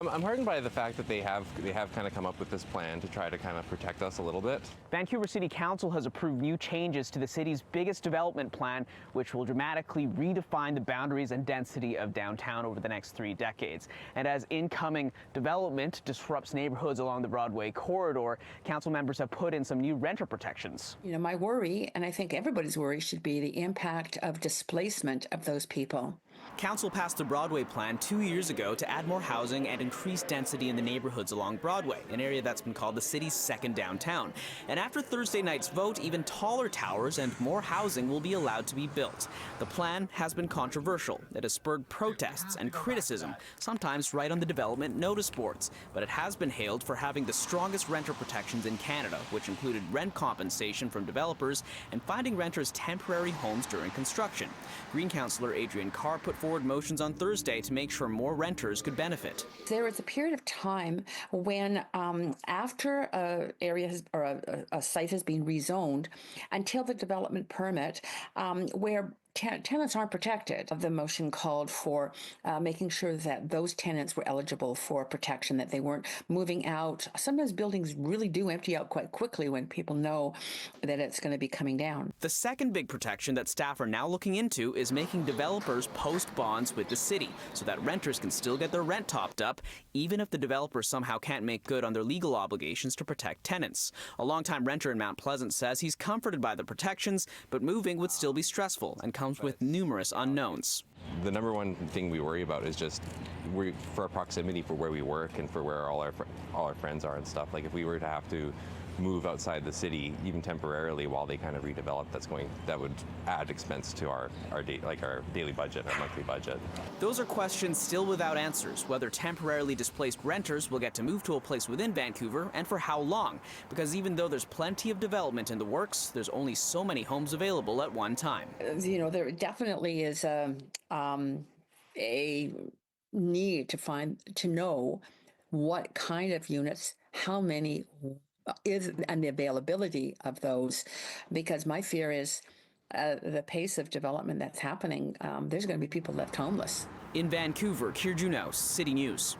I'm heartened by the fact that they have kind of come up with this plan to try to kind of protect us a little bit. Vancouver City Council has approved new changes to the city's biggest development plan, which will dramatically redefine the boundaries and density of downtown over the next 3 decades. And as incoming development disrupts neighborhoods along the Broadway corridor, council members have put in some new renter protections. You know, my worry, and I think everybody's worry, should be the impact of displacement of those people. Council passed the Broadway Plan 2 years ago to add more housing and increase density in the neighborhoods along Broadway, an area that's been called the city's second downtown. And after Thursday night's vote, even taller towers and more housing will be allowed to be built. The plan has been controversial. It has spurred protests and criticism, sometimes right on the development notice boards. But it has been hailed for having the strongest renter protections in Canada, which included rent compensation from developers and finding renters temporary homes during construction. Green Councillor Adrian Carr put forward motions on Thursday to make sure more renters could benefit. There was a period of time when after an area or a site has been rezoned until the development permit, where tenants aren't protected. The motion called for making sure that those tenants were eligible for protection, that they weren't moving out. Sometimes buildings really do empty out quite quickly when people know that it's going to be coming down. The second big protection that staff are now looking into is making developers post bonds with the city so that renters can still get their rent topped up, even if the developer somehow can't make good on their legal obligations to protect tenants. A longtime renter in Mount Pleasant says he's comforted by the protections, but moving would still be stressful and comes with numerous unknowns. The number one thing we worry about is just for our proximity for where we work and for where all our friends are and stuff. Like if we were to have to move outside the city, even temporarily, while they kind of redevelop, that would add expense to our daily budget, our monthly budget. Those are questions still without answers, whether temporarily displaced renters will get to move to a place within Vancouver and for how long, because even though there's plenty of development in the works, there's only so many homes available at one time. You know, there definitely is a need to know what kind of units, how many and the availability of those, because my fear is the pace of development that's happening, there's going to be people left homeless. In Vancouver, Kier Juneau, City News.